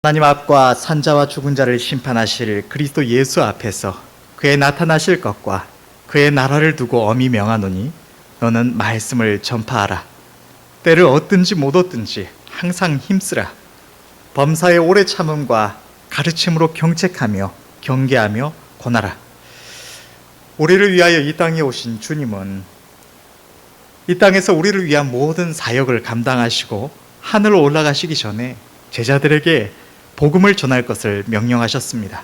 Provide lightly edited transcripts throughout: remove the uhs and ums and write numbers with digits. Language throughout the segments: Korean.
하나님 앞과 산자와 죽은 자를 심판하실 그리스도 예수 앞에서 그의 나타나실 것과 그의 나라를 두고 엄히 명하노니 너는 말씀을 전파하라. 때를 얻든지 못 얻든지 항상 힘쓰라. 범사의 오래 참음과 가르침으로 경책하며 경계하며 권하라. 우리를 위하여 이 땅에 오신 주님은 이 땅에서 우리를 위한 모든 사역을 감당하시고 하늘로 올라가시기 전에 제자들에게 복음을 전할 것을 명령하셨습니다.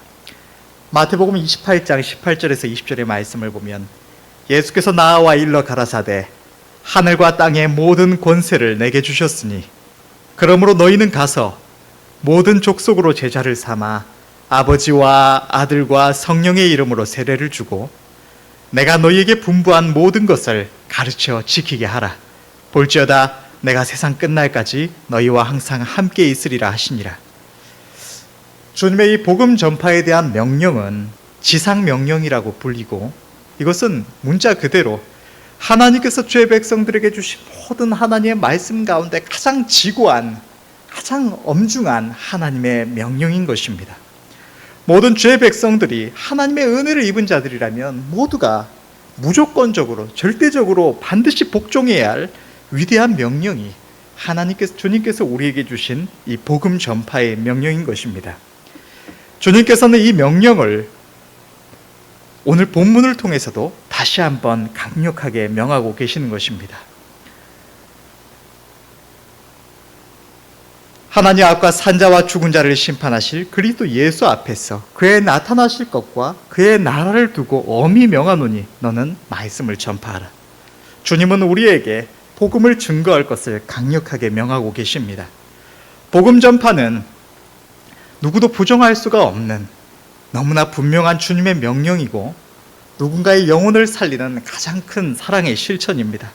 마태복음 28장 18절에서 20절의 말씀을 보면 예수께서 나와 일러 가라사대 하늘과 땅의 모든 권세를 내게 주셨으니 그러므로 너희는 가서 모든 족속으로 제자를 삼아 아버지와 아들과 성령의 이름으로 세례를 주고 내가 너희에게 분부한 모든 것을 가르쳐 지키게 하라. 볼지어다 내가 세상 끝날까지 너희와 항상 함께 있으리라 하시니라. 주님의 이 복음 전파에 대한 명령은 지상 명령이라고 불리고 이것은 문자 그대로 하나님께서 죄 백성들에게 주신 모든 하나님의 말씀 가운데 가장 지고한 가장 엄중한 하나님의 명령인 것입니다. 모든 죄 백성들이 하나님의 은혜를 입은 자들이라면 모두가 무조건적으로 절대적으로 반드시 복종해야 할 위대한 명령이 하나님께서 주님께서 우리에게 주신 이 복음 전파의 명령인 것입니다. 주님께서는 이 명령을 오늘 본문을 통해서도 다시 한번 강력하게 명하고 계시는 것입니다. 하나님 앞과 산자와 죽은 자를 심판하실 그리스도 예수 앞에서 그의 나타나실 것과 그의 나라를 두고 엄히 명하노니 너는 말씀을 전파하라. 주님은 우리에게 복음을 증거할 것을 강력하게 명하고 계십니다. 복음 전파는 누구도 부정할 수가 없는 너무나 분명한 주님의 명령이고 누군가의 영혼을 살리는 가장 큰 사랑의 실천입니다.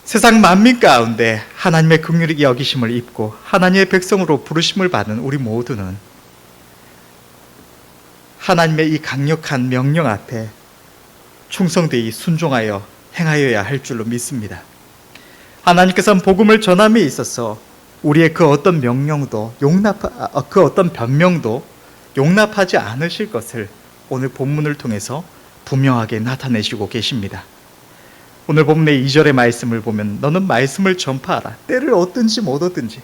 세상 만민 가운데 하나님의 긍휼히 여기심을 입고 하나님의 백성으로 부르심을 받은 우리 모두는 하나님의 이 강력한 명령 앞에 충성되이 순종하여 행하여야 할 줄로 믿습니다. 하나님께서는 복음을 전함에 있어서 우리의 그 어떤 명령도 그 어떤 변명도 용납하지 않으실 것을 오늘 본문을 통해서 분명하게 나타내시고 계십니다. 오늘 본문의 2절의 말씀을 보면 너는 말씀을 전파하라. 때를 얻든지 못 얻든지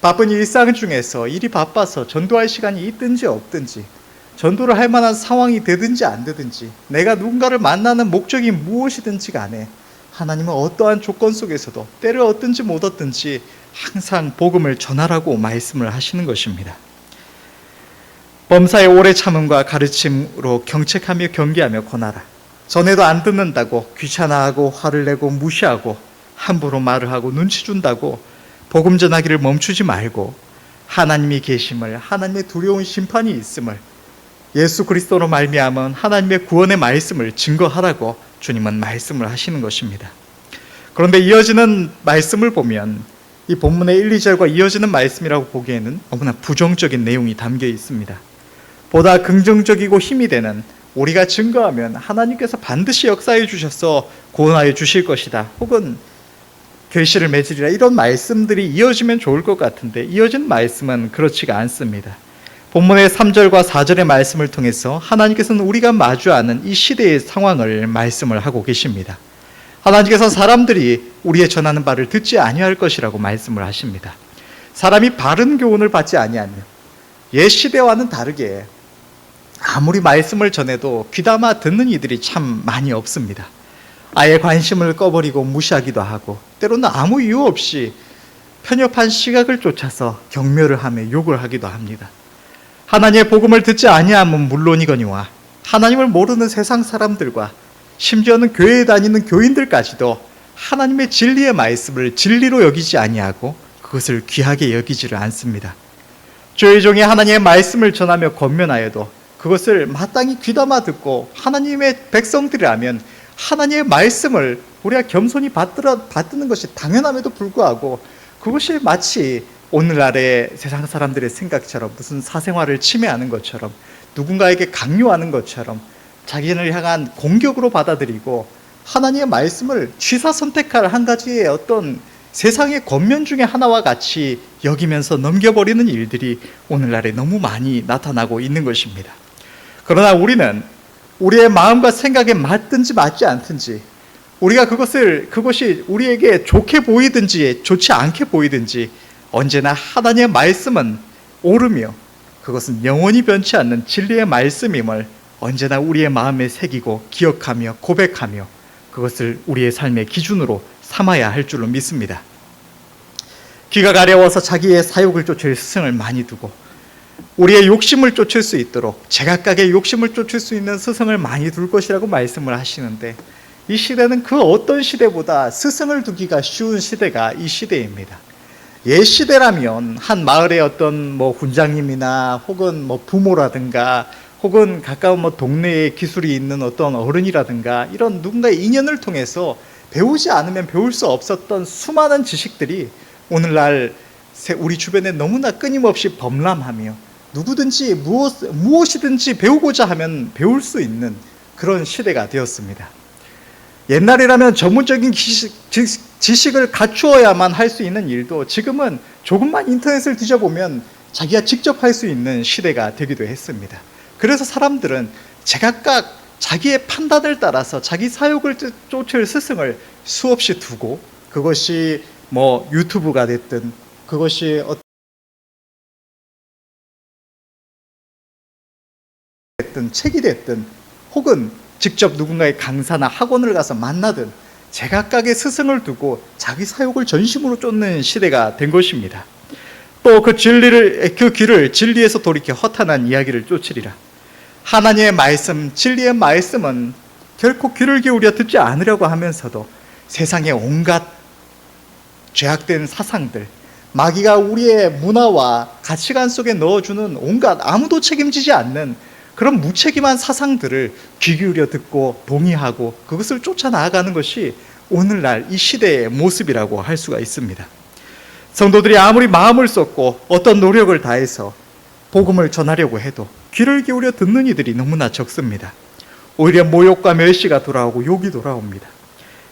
바쁜 일상 중에서 일이 바빠서 전도할 시간이 있든지 없든지 전도를 할 만한 상황이 되든지 안 되든지 내가 누군가를 만나는 목적이 무엇이든지 간에 하나님은 어떠한 조건 속에서도 때를 얻든지 못 얻든지 항상 복음을 전하라고 말씀을 하시는 것입니다. 범사의 오래 참음과 가르침으로 경책하며 경계하며 권하라. 전에도 안 듣는다고 귀찮아하고 화를 내고 무시하고 함부로 말을 하고 눈치 준다고 복음 전하기를 멈추지 말고 하나님이 계심을 하나님의 두려운 심판이 있음을 예수 그리스도로 말미암은 하나님의 구원의 말씀을 증거하라고 주님은 말씀을 하시는 것입니다. 그런데 이어지는 말씀을 보면 이 본문의 1, 2절과 이어지는 말씀이라고 보기에는 너무나 부정적인 내용이 담겨 있습니다. 보다 긍정적이고 힘이 되는 우리가 증거하면 하나님께서 반드시 역사해 주셔서 구원하여 주실 것이다. 혹은 결실을 맺으리라. 이런 말씀들이 이어지면 좋을 것 같은데 이어진 말씀은 그렇지가 않습니다. 본문의 3절과 4절의 말씀을 통해서 하나님께서는 우리가 마주하는 이 시대의 상황을 말씀을 하고 계십니다. 하나님께서 사람들이 우리의 전하는 바를 듣지 아니할 것이라고 말씀을 하십니다. 사람이 바른 교훈을 받지 아니하며 옛 시대와는 다르게 아무리 말씀을 전해도 귀담아 듣는 이들이 참 많이 없습니다. 아예 관심을 꺼버리고 무시하기도 하고 때로는 아무 이유 없이 편협한 시각을 쫓아서 경멸을 하며 욕을 하기도 합니다. 하나님의 복음을 듣지 아니하면 물론이거니와 하나님을 모르는 세상 사람들과 심지어는 교회에 다니는 교인들까지도 하나님의 진리의 말씀을 진리로 여기지 아니하고 그것을 귀하게 여기지를 않습니다. 주의 종이 하나님의 말씀을 전하며 권면하여도 그것을 마땅히 귀담아 듣고 하나님의 백성들이라면 하나님의 말씀을 우리가 겸손히 받드는 것이 당연함에도 불구하고 그것이 마치 오늘날의 세상 사람들의 생각처럼 무슨 사생활을 침해하는 것처럼 누군가에게 강요하는 것처럼 자기를 향한 공격으로 받아들이고 하나님의 말씀을 취사 선택할 한 가지의 어떤 세상의 권면 중에 하나와 같이 여기면서 넘겨버리는 일들이 오늘날에 너무 많이 나타나고 있는 것입니다. 그러나 우리는 우리의 마음과 생각에 맞든지 맞지 않든지, 우리가 그것이 우리에게 좋게 보이든지 좋지 않게 보이든지, 언제나 하나님의 말씀은 옳으며 그것은 영원히 변치 않는 진리의 말씀임을 언제나 우리의 마음에 새기고 기억하며 고백하며 그것을 우리의 삶의 기준으로 삼아야 할 줄로 믿습니다. 귀가 가려워서 자기의 사욕을 쫓을 스승을 많이 두고 우리의 욕심을 쫓을 수 있도록 제각각의 욕심을 쫓을 수 있는 스승을 많이 둘 것이라고 말씀을 하시는데, 이 시대는 그 어떤 시대보다 스승을 두기가 쉬운 시대가 이 시대입니다. 옛 시대라면 한 마을의 어떤 훈장님이나 혹은 부모라든가 혹은 가까운 동네에 기술이 있는 어떤 어른이라든가 이런 누군가의 인연을 통해서 배우지 않으면 배울 수 없었던 수많은 지식들이 오늘날 우리 주변에 너무나 끊임없이 범람하며 누구든지 무엇이든지 배우고자 하면 배울 수 있는 그런 시대가 되었습니다. 옛날이라면 전문적인 지식을 갖추어야만 할 수 있는 일도 지금은 조금만 인터넷을 뒤져보면 자기가 직접 할 수 있는 시대가 되기도 했습니다. 그래서 사람들은 제각각 자기의 판단을 따라서 자기 사욕을 쫓을 스승을 수없이 두고, 그것이 유튜브가 됐든 그것이 됐든 책이 됐든 혹은 직접 누군가의 강사나 학원을 가서 만나든 제각각의 스승을 두고 자기 사욕을 전심으로 쫓는 시대가 된 것입니다. 또 그 길을 진리에서 돌이켜 허탄한 이야기를 쫓으리라. 하나님의 말씀, 진리의 말씀은 결코 귀를 기울여 듣지 않으려고 하면서도 세상의 온갖 죄악된 사상들, 마귀가 우리의 문화와 가치관 속에 넣어주는 온갖 아무도 책임지지 않는 그런 무책임한 사상들을 귀 기울여 듣고 동의하고 그것을 쫓아나가는 것이 오늘날 이 시대의 모습이라고 할 수가 있습니다. 성도들이 아무리 마음을 쏟고 어떤 노력을 다해서 복음을 전하려고 해도 귀를 기울여 듣는 이들이 너무나 적습니다. 오히려 모욕과 멸시가 돌아오고 욕이 돌아옵니다.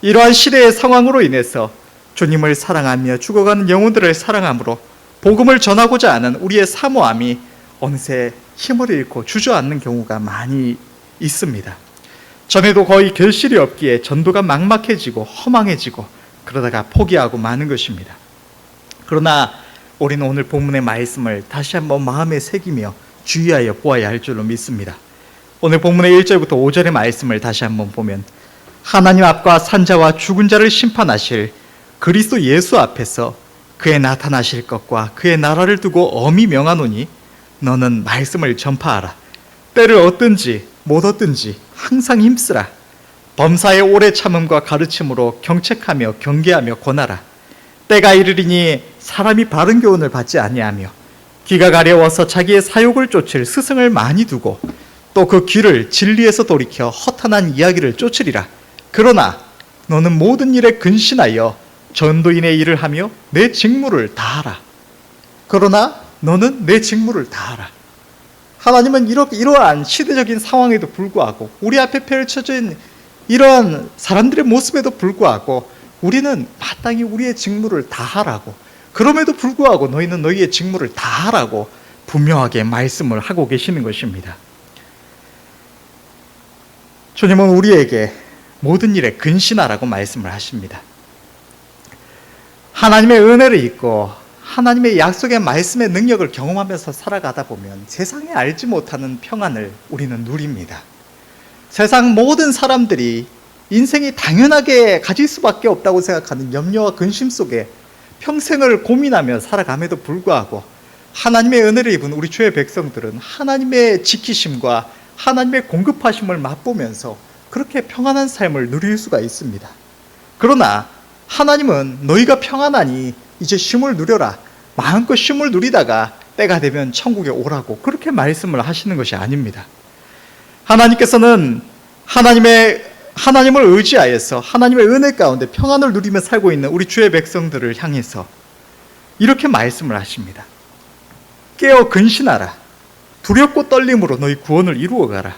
이러한 시대의 상황으로 인해서 주님을 사랑하며 죽어가는 영혼들을 사랑함으로 복음을 전하고자 하는 우리의 사모함이 어느새 힘을 잃고 주저앉는 경우가 많이 있습니다. 전에도 거의 결실이 없기에 전도가 막막해지고 허망해지고 그러다가 포기하고 마는 것입니다. 그러나 우리는 오늘 본문의 말씀을 다시 한번 마음에 새기며 주의하여 보아야 할 줄로 믿습니다. 오늘 본문의 1절부터 5절의 말씀을 다시 한번 보면, 하나님 앞과 산자와 죽은 자를 심판하실 그리스도 예수 앞에서 그의 나타나실 것과 그의 나라를 두고 엄히 명하노니 너는 말씀을 전파하라. 때를 얻든지 못 얻든지 항상 힘쓰라. 범사의 오래 참음과 가르침으로 경책하며 경계하며 권하라. 때가 이르리니 사람이 바른 교훈을 받지 아니하며 귀가 가려워서 자기의 사욕을 쫓을 스승을 많이 두고 또 그 귀를 진리에서 돌이켜 허탄한 이야기를 쫓으리라. 그러나 너는 모든 일에 근신하여 전도인의 일을 하며 내 직무를 다하라. 그러나 너는 내 직무를 다하라. 하나님은 이러한 시대적인 상황에도 불구하고, 우리 앞에 펼쳐진 이러한 사람들의 모습에도 불구하고 우리는 마땅히 우리의 직무를 다하라고, 그럼에도 불구하고 너희는 너희의 직무를 다하라고 분명하게 말씀을 하고 계시는 것입니다. 주님은 우리에게 모든 일에 근신하라고 말씀을 하십니다. 하나님의 은혜를 잊고 하나님의 약속의 말씀의 능력을 경험하면서 살아가다 보면 세상에 알지 못하는 평안을 우리는 누립니다. 세상 모든 사람들이 인생이 당연하게 가질 수밖에 없다고 생각하는 염려와 근심 속에 평생을 고민하며 살아감에도 불구하고 하나님의 은혜를 입은 우리 주의 백성들은 하나님의 지키심과 하나님의 공급하심을 맛보면서 그렇게 평안한 삶을 누릴 수가 있습니다. 그러나 하나님은 너희가 평안하니 이제 쉼을 누려라, 마음껏 쉼을 누리다가 때가 되면 천국에 오라고 그렇게 말씀을 하시는 것이 아닙니다. 하나님께서는 하나님을 의지하여서 하나님의 은혜 가운데 평안을 누리며 살고 있는 우리 주의 백성들을 향해서 이렇게 말씀을 하십니다. 깨어 근신하라. 두렵고 떨림으로 너희 구원을 이루어가라.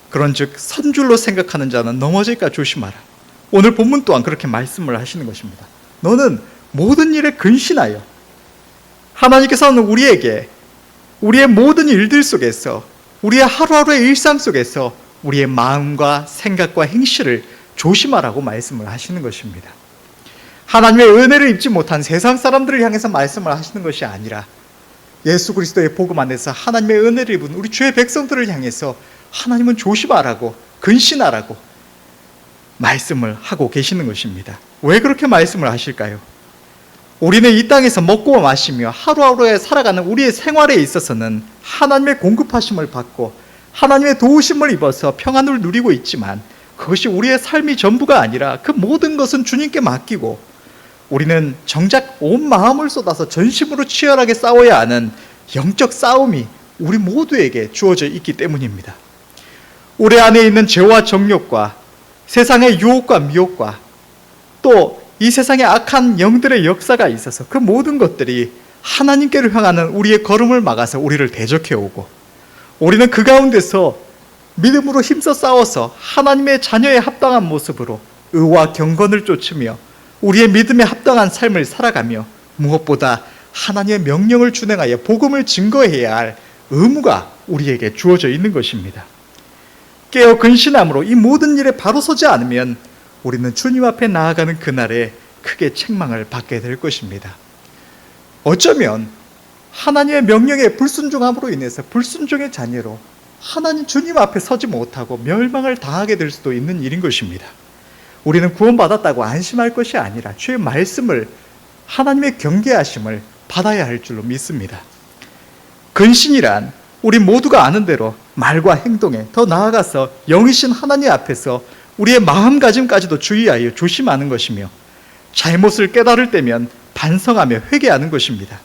그런즉 선줄로 생각하는 자는 넘어질까 조심하라. 오늘 본문 또한 그렇게 말씀을 하시는 것입니다. 너는 모든 일에 근신하여 하나님께서는 우리에게 우리의 모든 일들 속에서 우리의 하루하루의 일상 속에서 우리의 마음과 생각과 행실을 조심하라고 말씀을 하시는 것입니다. 하나님의 은혜를 입지 못한 세상 사람들을 향해서 말씀을 하시는 것이 아니라 예수 그리스도의 복음 안에서 하나님의 은혜를 입은 우리 주의 백성들을 향해서 하나님은 조심하라고 근신하라고 말씀을 하고 계시는 것입니다. 왜 그렇게 말씀을 하실까요? 우리는 이 땅에서 먹고 마시며 하루하루에 살아가는 우리의 생활에 있어서는 하나님의 공급하심을 받고 하나님의 도우심을 입어서 평안을 누리고 있지만 그것이 우리의 삶이 전부가 아니라 그 모든 것은 주님께 맡기고 우리는 정작 온 마음을 쏟아서 전심으로 치열하게 싸워야 하는 영적 싸움이 우리 모두에게 주어져 있기 때문입니다. 우리 안에 있는 죄와 정욕과 세상의 유혹과 미혹과 또 이 세상의 악한 영들의 역사가 있어서 그 모든 것들이 하나님께를 향하는 우리의 걸음을 막아서 우리를 대적해오고 우리는 그 가운데서 믿음으로 힘써 싸워서 하나님의 자녀에 합당한 모습으로 의와 경건을 쫓으며 우리의 믿음에 합당한 삶을 살아가며 무엇보다 하나님의 명령을 준행하여 복음을 증거해야 할 의무가 우리에게 주어져 있는 것입니다. 깨어 근신함으로 이 모든 일에 바로 서지 않으면 우리는 주님 앞에 나아가는 그날에 크게 책망을 받게 될 것입니다. 어쩌면 하나님의 명령에 불순종함으로 인해서 불순종의 자녀로 하나님 주님 앞에 서지 못하고 멸망을 당하게 될 수도 있는 일인 것입니다. 우리는 구원받았다고 안심할 것이 아니라 주의 말씀을 하나님의 경계하심을 받아야 할 줄로 믿습니다. 근신이란 우리 모두가 아는 대로 말과 행동에 더 나아가서 영이신 하나님 앞에서 우리의 마음가짐까지도 주의하여 조심하는 것이며 잘못을 깨달을 때면 반성하며 회개하는 것입니다.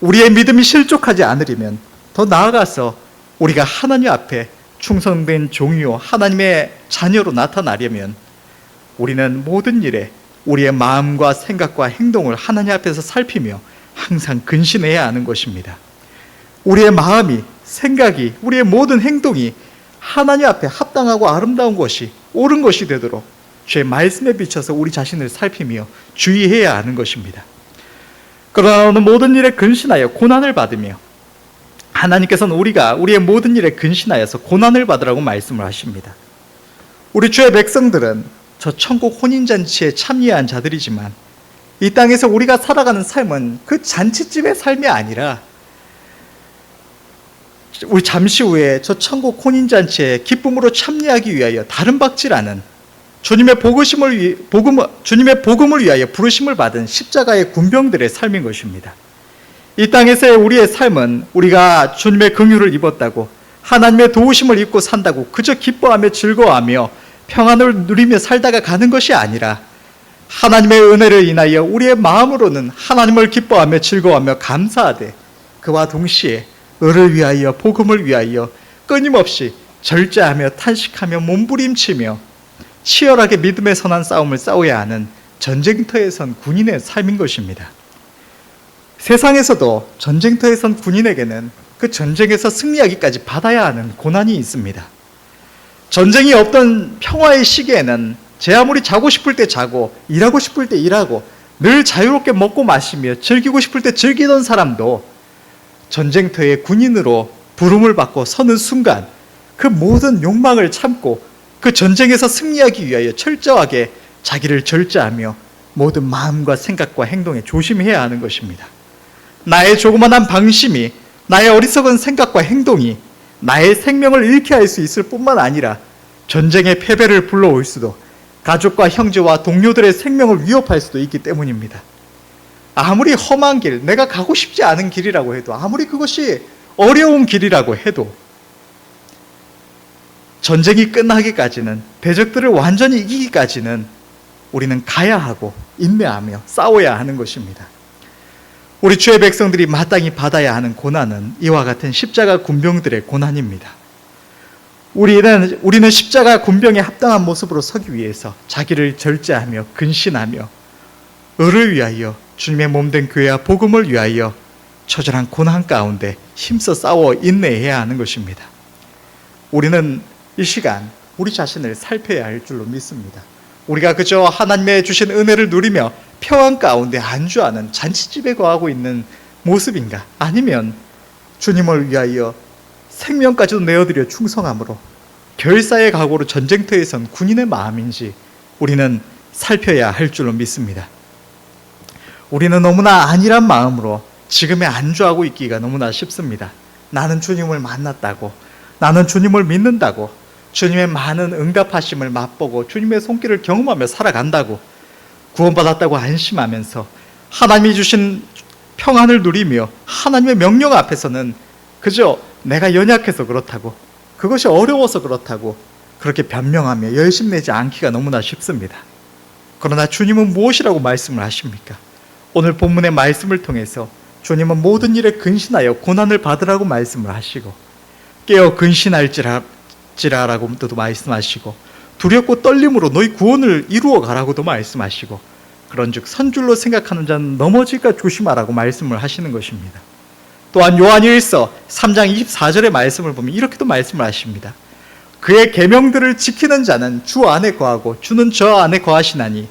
우리의 믿음이 실족하지 않으려면 더 나아가서 우리가 하나님 앞에 충성된 종이요 하나님의 자녀로 나타나려면 우리는 모든 일에 우리의 마음과 생각과 행동을 하나님 앞에서 살피며 항상 근신해야 하는 것입니다. 우리의 마음이, 생각이, 우리의 모든 행동이 하나님 앞에 합당하고 아름다운 것이, 옳은 것이 되도록 주의 말씀에 비춰서 우리 자신을 살피며 주의해야 하는 것입니다. 그러나 모든 일에 근신하여 고난을 받으며 하나님께서는 우리가 우리의 모든 일에 근신하여서 고난을 받으라고 말씀을 하십니다. 우리 주의 백성들은 저 천국 혼인잔치에 참여한 자들이지만 이 땅에서 우리가 살아가는 삶은 그 잔치집의 삶이 아니라 우리 잠시 후에 저 천국 혼인잔치에 기쁨으로 참여하기 위하여 다른 박질하는 주님의 복음을 위하여 부르심을 받은 십자가의 군병들의 삶인 것입니다. 이 땅에서의 우리의 삶은 우리가 주님의 긍휼을 입었다고 하나님의 도우심을 입고 산다고 그저 기뻐하며 즐거워하며 평안을 누리며 살다가 가는 것이 아니라 하나님의 은혜를 인하여 우리의 마음으로는 하나님을 기뻐하며 즐거워하며 감사하되 그와 동시에 의를 위하여 복음을 위하여 끊임없이 절제하며 탄식하며 몸부림치며 치열하게 믿음의 선한 싸움을 싸워야 하는 전쟁터에 선 군인의 삶인 것입니다. 세상에서도 전쟁터에 선 군인에게는 그 전쟁에서 승리하기까지 받아야 하는 고난이 있습니다. 전쟁이 없던 평화의 시기에는 제 아무리 자고 싶을 때 자고 일하고 싶을 때 일하고 늘 자유롭게 먹고 마시며 즐기고 싶을 때 즐기던 사람도 전쟁터의 군인으로 부름을 받고 서는 순간 그 모든 욕망을 참고 그 전쟁에서 승리하기 위하여 철저하게 자기를 절제하며 모든 마음과 생각과 행동에 조심해야 하는 것입니다. 나의 조그만한 방심이, 나의 어리석은 생각과 행동이 나의 생명을 잃게 할 수 있을 뿐만 아니라 전쟁의 패배를 불러올 수도, 가족과 형제와 동료들의 생명을 위협할 수도 있기 때문입니다. 아무리 험한 길, 내가 가고 싶지 않은 길이라고 해도, 아무리 그것이 어려운 길이라고 해도 전쟁이 끝나기까지는, 대적들을 완전히 이기기까지는 우리는 가야 하고 인내하며 싸워야 하는 것입니다. 우리 주의 백성들이 마땅히 받아야 하는 고난은 이와 같은 십자가 군병들의 고난입니다. 우리는 십자가 군병에 합당한 모습으로 서기 위해서 자기를 절제하며 근신하며 의를 위하여, 주님의 몸된 교회와 복음을 위하여 처절한 고난 가운데 힘써 싸워 인내해야 하는 것입니다. 우리는 이 시간 우리 자신을 살펴야 할 줄로 믿습니다. 우리가 그저 하나님의 주신 은혜를 누리며 평안 가운데 안주하는 잔치집에 거하고 있는 모습인가? 아니면 주님을 위하여 생명까지도 내어드려 충성함으로 결사의 각오로 전쟁터에 선 군인의 마음인지 우리는 살펴야 할 줄로 믿습니다. 우리는 너무나 안일한 마음으로 지금에 안주하고 있기가 너무나 쉽습니다. 나는 주님을 만났다고, 나는 주님을 믿는다고, 주님의 많은 응답하심을 맛보고 주님의 손길을 경험하며 살아간다고, 구원받았다고 안심하면서 하나님이 주신 평안을 누리며 하나님의 명령 앞에서는 그저 내가 연약해서 그렇다고, 그것이 어려워서 그렇다고 그렇게 변명하며 열심내지 않기가 너무나 쉽습니다. 그러나 주님은 무엇이라고 말씀을 하십니까? 오늘 본문의 말씀을 통해서 주님은 모든 일에 근신하여 고난을 받으라고 말씀을 하시고, 깨어 근신할지라라고도 말씀하시고, 두렵고 떨림으로 너희 구원을 이루어 가라고도 말씀하시고, 그런즉 선줄로 생각하는 자는 넘어질까 조심하라고 말씀을 하시는 것입니다. 또한 요한일서 3장 24절의 말씀을 보면 이렇게도 말씀을 하십니다. 그의 계명들을 지키는 자는 주 안에 거하고 주는 저 안에 거하시나니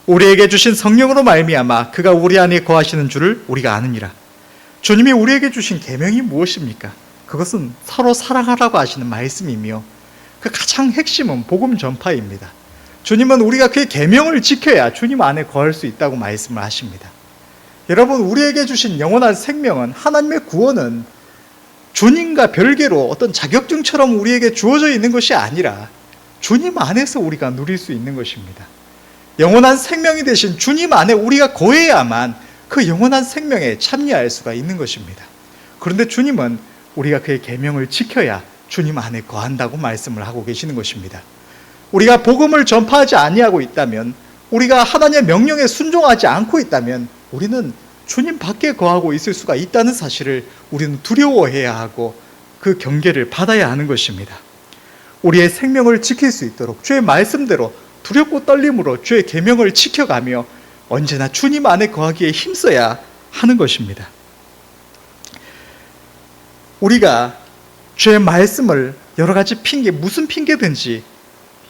우리에게 주신 성령으로 말미암아 그가 우리 안에 거하시는 줄을 우리가 아느니라. 주님이 우리에게 주신 계명이 무엇입니까? 그것은 서로 사랑하라고 하시는 말씀이며 그 가장 핵심은 복음 전파입니다. 주님은 우리가 그의 계명을 지켜야 주님 안에 거할 수 있다고 말씀을 하십니다. 여러분, 우리에게 주신 영원한 생명은, 하나님의 구원은 주님과 별개로 어떤 자격증처럼 우리에게 주어져 있는 것이 아니라 주님 안에서 우리가 누릴 수 있는 것입니다. 영원한 생명이 되신 주님 안에 우리가 거해야만 그 영원한 생명에 참여할 수가 있는 것입니다. 그런데 주님은 우리가 그의 계명을 지켜야 주님 안에 거한다고 말씀을 하고 계시는 것입니다. 우리가 복음을 전파하지 아니하고 있다면, 우리가 하나님의 명령에 순종하지 않고 있다면 우리는 주님 밖에 거하고 있을 수가 있다는 사실을 우리는 두려워해야 하고 그 경계를 받아야 하는 것입니다. 우리의 생명을 지킬 수 있도록 주의 말씀대로 두렵고 떨림으로 주의 계명을 지켜가며 언제나 주님 안에 거하기에 힘써야 하는 것입니다. 우리가 주의 말씀을 여러 가지 핑계, 무슨 핑계든지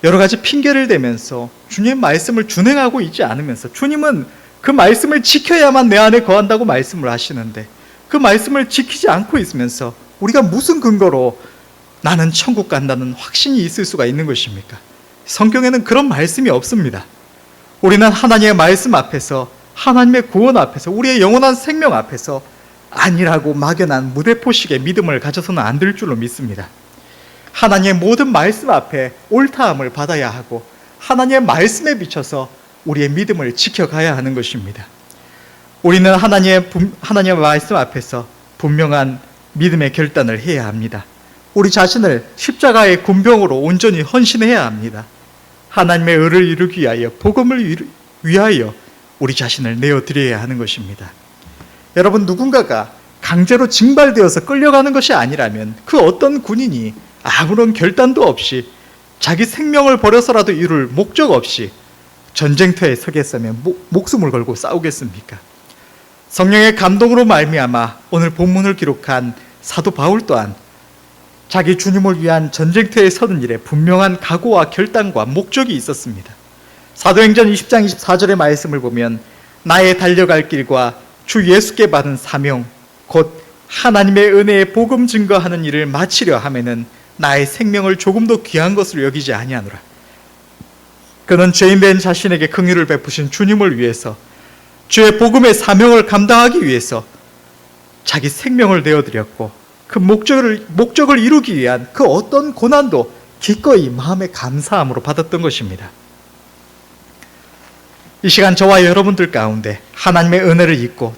여러 가지 핑계를 대면서 주님의 말씀을 준행하고 있지 않으면서, 주님은 그 말씀을 지켜야만 내 안에 거한다고 말씀을 하시는데 그 말씀을 지키지 않고 있으면서 우리가 무슨 근거로 나는 천국 간다는 확신이 있을 수가 있는 것입니까? 성경에는 그런 말씀이 없습니다. 우리는 하나님의 말씀 앞에서, 하나님의 구원 앞에서, 우리의 영원한 생명 앞에서 아니라고 막연한 무대포식의 믿음을 가져서는 안 될 줄로 믿습니다. 하나님의 모든 말씀 앞에 옳다함을 받아야 하고 하나님의 말씀에 비춰서 우리의 믿음을 지켜가야 하는 것입니다. 우리는 하나님의 말씀 앞에서 분명한 믿음의 결단을 해야 합니다. 우리 자신을 십자가의 군병으로 온전히 헌신해야 합니다. 하나님의 의를 이루기 위하여, 복음을 위하여 우리 자신을 내어드려야 하는 것입니다. 여러분, 누군가가 강제로 징발되어서 끌려가는 것이 아니라면 그 어떤 군인이 아무런 결단도 없이 자기 생명을 버려서라도 이룰 목적 없이 전쟁터에 서겠으면 목숨을 걸고 싸우겠습니까? 성령의 감동으로 말미암아 오늘 본문을 기록한 사도 바울 또한 자기 주님을 위한 전쟁터에 서는 일에 분명한 각오와 결단과 목적이 있었습니다. 사도행전 20장 24절의 말씀을 보면 나의 달려갈 길과 주 예수께 받은 사명 곧 하나님의 은혜의 복음 증거하는 일을 마치려 하면은 나의 생명을 조금도 귀한 것으로 여기지 아니하노라. 그는 죄인된 자신에게 긍휼을 베푸신 주님을 위해서, 주의 복음의 사명을 감당하기 위해서 자기 생명을 내어드렸고 그 목적을 이루기 위한 그 어떤 고난도 기꺼이 마음의 감사함으로 받았던 것입니다. 이 시간 저와 여러분들 가운데 하나님의 은혜를 잊고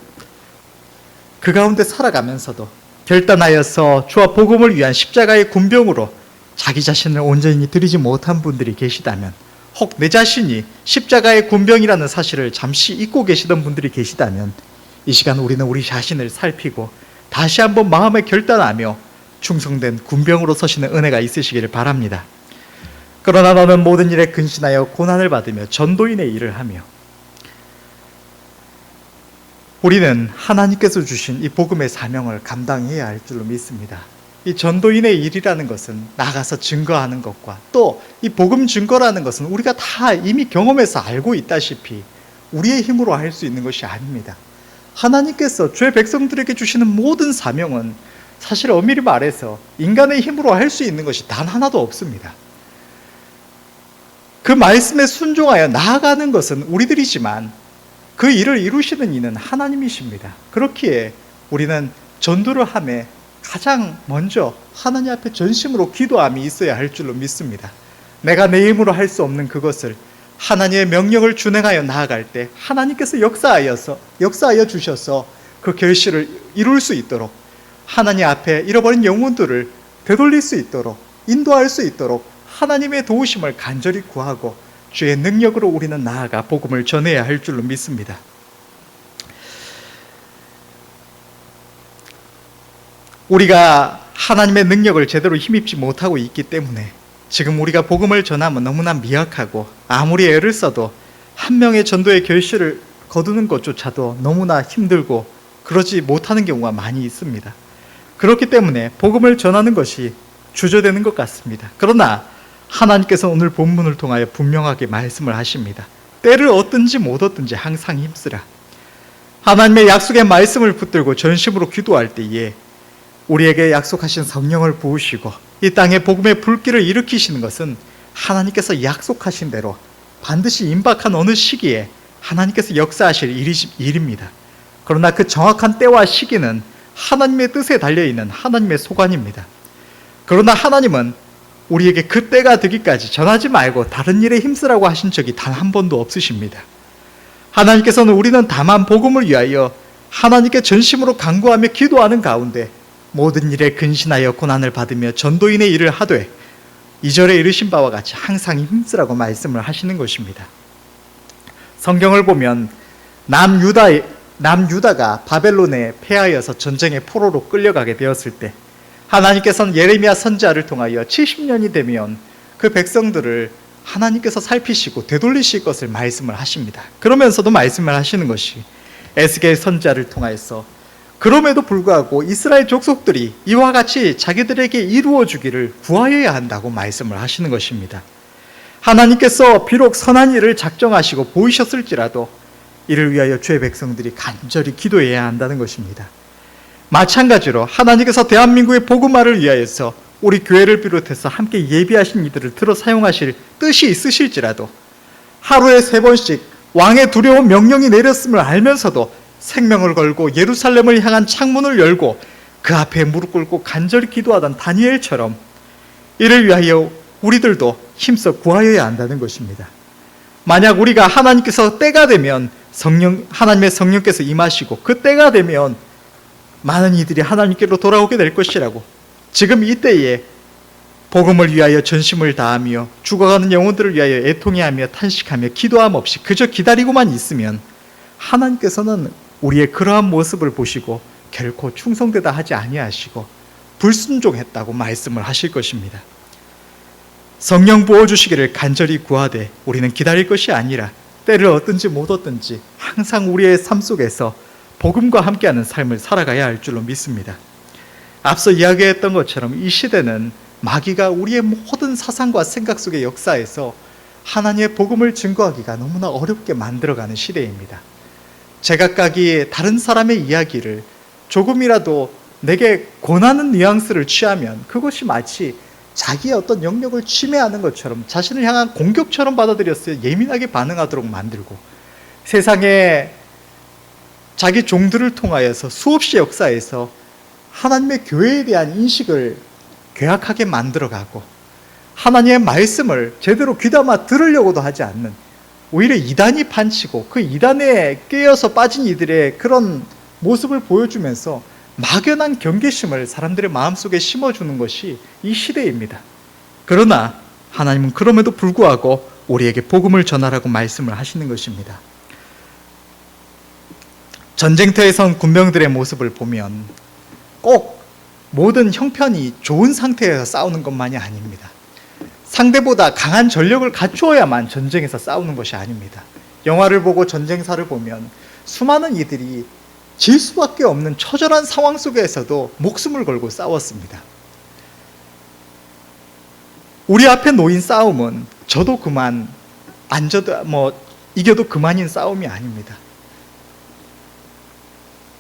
그 가운데 살아가면서도 결단하여서 주와 복음을 위한 십자가의 군병으로 자기 자신을 온전히 드리지 못한 분들이 계시다면, 혹 내 자신이 십자가의 군병이라는 사실을 잠시 잊고 계시던 분들이 계시다면, 이 시간 우리는 우리 자신을 살피고 다시 한번 마음에 결단하며 충성된 군병으로 서시는 은혜가 있으시기를 바랍니다. 그러나 너는 모든 일에 근신하여 고난을 받으며 전도인의 일을 하며, 우리는 하나님께서 주신 이 복음의 사명을 감당해야 할 줄로 믿습니다. 이 전도인의 일이라는 것은 나가서 증거하는 것과 또 이 복음 증거라는 것은 우리가 다 이미 경험해서 알고 있다시피 우리의 힘으로 할 수 있는 것이 아닙니다. 하나님께서 죄 백성들에게 주시는 모든 사명은 사실 엄밀히 말해서 인간의 힘으로 할 수 있는 것이 단 하나도 없습니다. 그 말씀에 순종하여 나아가는 것은 우리들이지만 그 일을 이루시는 이는 하나님이십니다. 그렇기에 우리는 전도를 하며 가장 먼저 하나님 앞에 전심으로 기도함이 있어야 할 줄로 믿습니다. 내가 내 힘으로 할 수 없는 그것을 하나님의 명령을 준행하여 나아갈 때 하나님께서 역사하여 주셔서 그 결실을 이룰 수 있도록, 하나님 앞에 잃어버린 영혼들을 되돌릴 수 있도록, 인도할 수 있도록 하나님의 도우심을 간절히 구하고 주의 능력으로 우리는 나아가 복음을 전해야 할 줄로 믿습니다. 우리가 하나님의 능력을 제대로 힘입지 못하고 있기 때문에 지금 우리가 복음을 전하면 너무나 미약하고, 아무리 애를 써도 한 명의 전도의 결실을 거두는 것조차도 너무나 힘들고 그러지 못하는 경우가 많이 있습니다. 그렇기 때문에 복음을 전하는 것이 주저되는 것 같습니다. 그러나 하나님께서 오늘 본문을 통하여 분명하게 말씀을 하십니다. 때를 얻든지 못 얻든지 항상 힘쓰라. 하나님의 약속의 말씀을 붙들고 전심으로 기도할 때에 우리에게 약속하신 성령을 부으시고 이 땅에 복음의 불길을 일으키시는 것은 하나님께서 약속하신 대로 반드시 임박한 어느 시기에 하나님께서 역사하실 일입니다. 그러나 그 정확한 때와 시기는 하나님의 뜻에 달려있는 하나님의 소관입니다. 그러나 하나님은 우리에게 그 때가 되기까지 전하지 말고 다른 일에 힘쓰라고 하신 적이 단 한 번도 없으십니다. 하나님께서는 우리는 다만 복음을 위하여 하나님께 전심으로 간구하며 기도하는 가운데 모든 일에 근신하여 고난을 받으며 전도인의 일을 하되 2절에 이르신 바와 같이 항상 힘쓰라고 말씀을 하시는 것입니다. 성경을 보면 남유다가 바벨론에 패하여서 전쟁의 포로로 끌려가게 되었을 때 하나님께서는 예레미야 선지자를 통하여 70년이 되면 그 백성들을 하나님께서 살피시고 되돌리실 것을 말씀을 하십니다. 그러면서도 말씀을 하시는 것이 에스겔 선지자를 통하여서 그럼에도 불구하고 이스라엘 족속들이 이와 같이 자기들에게 이루어 주기를 구하여야 한다고 말씀을 하시는 것입니다. 하나님께서 비록 선한 일을 작정하시고 보이셨을지라도 이를 위하여 주의 백성들이 간절히 기도해야 한다는 것입니다. 마찬가지로 하나님께서 대한민국의 복음화를 위하여서 우리 교회를 비롯해서 함께 예비하신 이들을 들어 사용하실 뜻이 있으실지라도 하루에 3번씩 왕의 두려운 명령이 내렸음을 알면서도 생명을 걸고 예루살렘을 향한 창문을 열고 그 앞에 무릎 꿇고 간절히 기도하던 다니엘처럼 이를 위하여 우리들도 힘써 구하여야 한다는 것입니다. 만약 우리가 하나님께서 때가 되면 하나님의 성령께서 임하시고 그 때가 되면 많은 이들이 하나님께로 돌아오게 될 것이라고, 지금 이때에 복음을 위하여 전심을 다하며 죽어가는 영혼들을 위하여 애통해하며 탄식하며 기도함 없이 그저 기다리고만 있으면 하나님께서는 우리의 그러한 모습을 보시고 결코 충성되다 하지 아니하시고 불순종했다고 말씀을 하실 것입니다. 성령 부어주시기를 간절히 구하되 우리는 기다릴 것이 아니라 때를 얻든지 못 얻든지 항상 우리의 삶 속에서 복음과 함께하는 삶을 살아가야 할 줄로 믿습니다. 앞서 이야기했던 것처럼 이 시대는 마귀가 우리의 모든 사상과 생각 속의 역사에서 하나님의 복음을 증거하기가 너무나 어렵게 만들어가는 시대입니다. 제각각이 다른 사람의 이야기를 조금이라도 내게 권하는 뉘앙스를 취하면 그것이 마치 자기의 어떤 영역을 침해하는 것처럼, 자신을 향한 공격처럼 받아들여서 예민하게 반응하도록 만들고, 세상에 자기 종들을 통하여서 수없이 역사에서 하나님의 교회에 대한 인식을 괴악하게 만들어가고 하나님의 말씀을 제대로 귀담아 들으려고도 하지 않는, 오히려 이단이 판치고 그 이단에 깨어서 빠진 이들의 그런 모습을 보여주면서 막연한 경계심을 사람들의 마음속에 심어주는 것이 이 시대입니다. 그러나 하나님은 그럼에도 불구하고 우리에게 복음을 전하라고 말씀을 하시는 것입니다. 전쟁터에 선 군병들의 모습을 보면 꼭 모든 형편이 좋은 상태에서 싸우는 것만이 아닙니다. 상대보다 강한 전력을 갖추어야만 전쟁에서 싸우는 것이 아닙니다. 영화를 보고 전쟁사를 보면 수많은 이들이 질 수밖에 없는 처절한 상황 속에서도 목숨을 걸고 싸웠습니다. 우리 앞에 놓인 싸움은 저도 그만 이겨도 그만인 싸움이 아닙니다.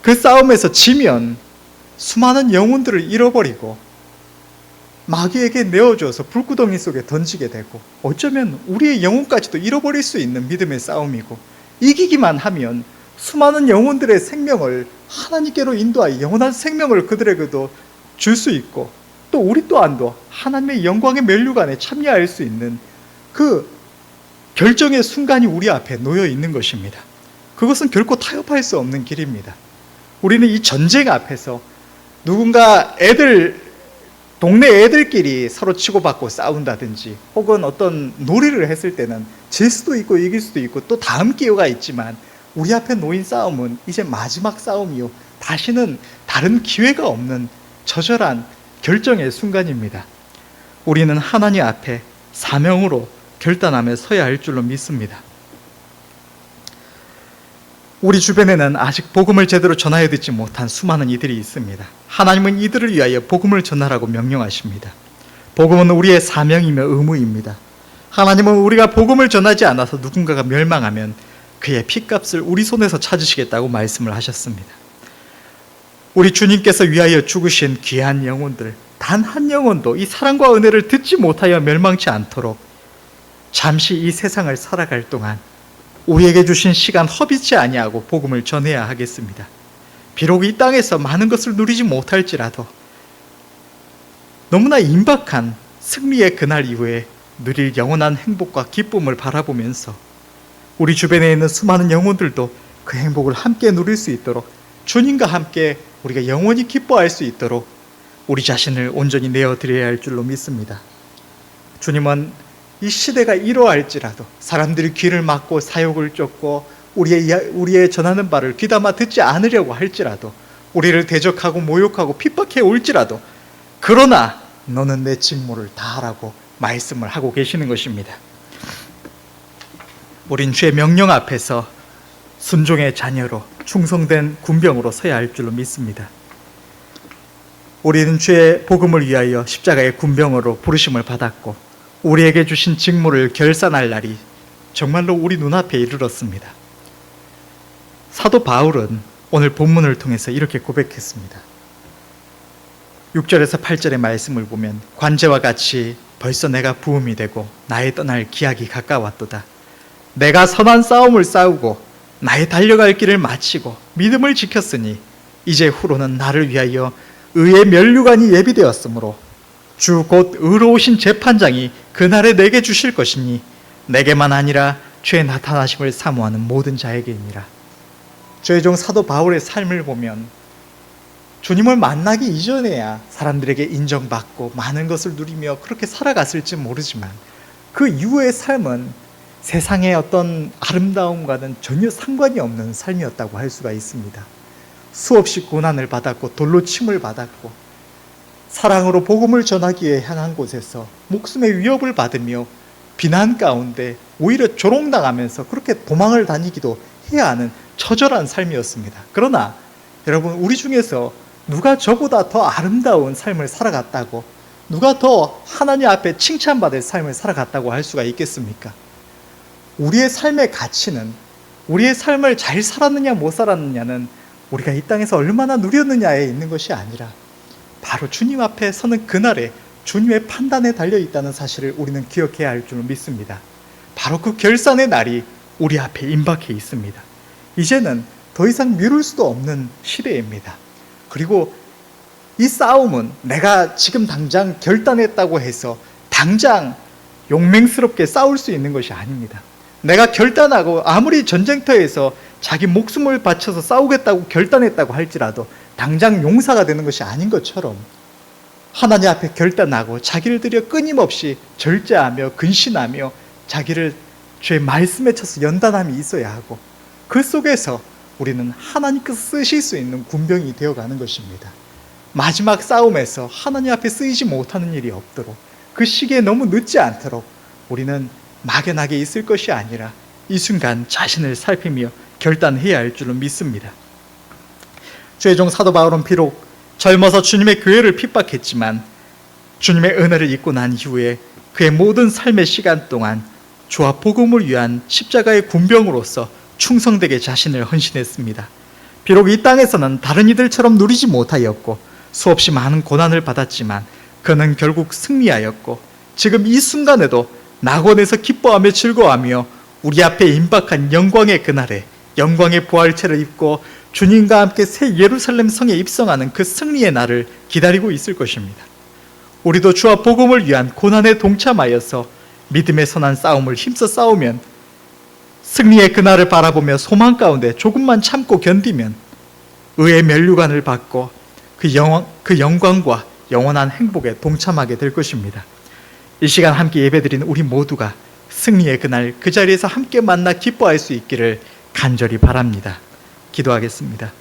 그 싸움에서 지면 수많은 영혼들을 잃어버리고 마귀에게 내어줘서 불구덩이 속에 던지게 되고 어쩌면 우리의 영혼까지도 잃어버릴 수 있는 믿음의 싸움이고, 이기기만 하면 수많은 영혼들의 생명을 하나님께로 인도하여 영원한 생명을 그들에게도 줄 수 있고, 또 우리 또한도 하나님의 영광의 면류관에 참여할 수 있는 그 결정의 순간이 우리 앞에 놓여 있는 것입니다. 그것은 결코 타협할 수 없는 길입니다. 우리는 이 전쟁 앞에서 누군가 동네 애들끼리 서로 치고받고 싸운다든지, 혹은 어떤 놀이를 했을 때는 질 수도 있고 이길 수도 있고 또 다음 기회가 있지만, 우리 앞에 놓인 싸움은 이제 마지막 싸움이요, 다시는 다른 기회가 없는 처절한 결정의 순간입니다. 우리는 하나님 앞에 사명으로 결단하며 서야 할 줄로 믿습니다. 우리 주변에는 아직 복음을 제대로 전하여 듣지 못한 수많은 이들이 있습니다. 하나님은 이들을 위하여 복음을 전하라고 명령하십니다. 복음은 우리의 사명이며 의무입니다. 하나님은 우리가 복음을 전하지 않아서 누군가가 멸망하면 그의 핏값을 우리 손에서 찾으시겠다고 말씀을 하셨습니다. 우리 주님께서 위하여 죽으신 귀한 영혼들, 단 한 영혼도 이 사랑과 은혜를 듣지 못하여 멸망치 않도록 잠시 이 세상을 살아갈 동안 우리에게 주신 시간 허비치 아니하고 복음을 전해야 하겠습니다. 비록 이 땅에서 많은 것을 누리지 못할지라도 너무나 임박한 승리의 그날 이후에 누릴 영원한 행복과 기쁨을 바라보면서 우리 주변에 있는 수많은 영혼들도 그 행복을 함께 누릴 수 있도록, 주님과 함께 우리가 영원히 기뻐할 수 있도록 우리 자신을 온전히 내어드려야 할 줄로 믿습니다. 주님은 이 시대가 이러할지라도, 사람들이 귀를 막고 사욕을 쫓고 우리의 전하는 바를 귀담아 듣지 않으려고 할지라도, 우리를 대적하고 모욕하고 핍박해 올지라도, 그러나 너는 내 직무를 다하라고 말씀을 하고 계시는 것입니다. 우린 주의 명령 앞에서 순종의 자녀로 충성된 군병으로 서야 할 줄로 믿습니다. 우리는 주의 복음을 위하여 십자가의 군병으로 부르심을 받았고, 우리에게 주신 직무를 결산할 날이 정말로 우리 눈앞에 이르렀습니다. 사도 바울은 오늘 본문을 통해서 이렇게 고백했습니다. 6절에서 8절의 말씀을 보면, 관제와 같이 벌써 내가 부음이 되고 나의 떠날 기약이 가까웠도다. 내가 선한 싸움을 싸우고 나의 달려갈 길을 마치고 믿음을 지켰으니 이제 후로는 나를 위하여 의의 면류관이 예비되었으므로 주 곧 의로우신 재판장이 그날에 내게 주실 것이니 내게만 아니라 주의 나타나심을 사모하는 모든 자에게이니라. 주의 종 사도 바울의 삶을 보면 주님을 만나기 이전에야 사람들에게 인정받고 많은 것을 누리며 그렇게 살아갔을지 모르지만, 그 이후의 삶은 세상의 어떤 아름다움과는 전혀 상관이 없는 삶이었다고 할 수가 있습니다. 수없이 고난을 받았고 돌로 침을 받았고, 사랑으로 복음을 전하기 위해 향한 곳에서 목숨의 위협을 받으며 비난 가운데 오히려 조롱당하면서 그렇게 도망을 다니기도 해야 하는 처절한 삶이었습니다. 그러나 여러분, 우리 중에서 누가 저보다 더 아름다운 삶을 살아갔다고, 누가 더 하나님 앞에 칭찬받을 삶을 살아갔다고 할 수가 있겠습니까? 우리의 삶의 가치는, 우리의 삶을 잘 살았느냐 못 살았느냐는 우리가 이 땅에서 얼마나 누렸느냐에 있는 것이 아니라 바로 주님 앞에 서는 그날에 주님의 판단에 달려있다는 사실을 우리는 기억해야 할 줄 믿습니다. 바로 그 결산의 날이 우리 앞에 임박해 있습니다. 이제는 더 이상 미룰 수도 없는 시대입니다. 그리고 이 싸움은 내가 지금 당장 결단했다고 해서 당장 용맹스럽게 싸울 수 있는 것이 아닙니다. 내가 결단하고 아무리 전쟁터에서 자기 목숨을 바쳐서 싸우겠다고 결단했다고 할지라도 당장 용사가 되는 것이 아닌 것처럼, 하나님 앞에 결단하고 자기를 들여 끊임없이 절제하며 근신하며 자기를 주의 말씀에 쳐서 연단함이 있어야 하고, 그 속에서 우리는 하나님께서 쓰실 수 있는 군병이 되어가는 것입니다. 마지막 싸움에서 하나님 앞에 쓰이지 못하는 일이 없도록, 그 시기에 너무 늦지 않도록 우리는 막연하게 있을 것이 아니라 이 순간 자신을 살피며 결단해야 할 줄로 믿습니다. 주의 종 사도 바울은 비록 젊어서 주님의 교회를 핍박했지만 주님의 은혜를 입고 난 이후에 그의 모든 삶의 시간 동안 주와 복음을 위한 십자가의 군병으로서 충성되게 자신을 헌신했습니다. 비록 이 땅에서는 다른 이들처럼 누리지 못하였고 수없이 많은 고난을 받았지만 그는 결국 승리하였고 지금 이 순간에도 낙원에서 기뻐하며 즐거워하며 우리 앞에 임박한 영광의 그날에 영광의 부활체를 입고 주님과 함께 새 예루살렘 성에 입성하는 그 승리의 날을 기다리고 있을 것입니다. 우리도 주와 복음을 위한 고난에 동참하여서 믿음의 선한 싸움을 힘써 싸우면, 승리의 그날을 바라보며 소망 가운데 조금만 참고 견디면 의의 면류관을 받고 그 영광과 영원한 행복에 동참하게 될 것입니다. 이 시간 함께 예배드린 우리 모두가 승리의 그날 그 자리에서 함께 만나 기뻐할 수 있기를 간절히 바랍니다. 기도하겠습니다.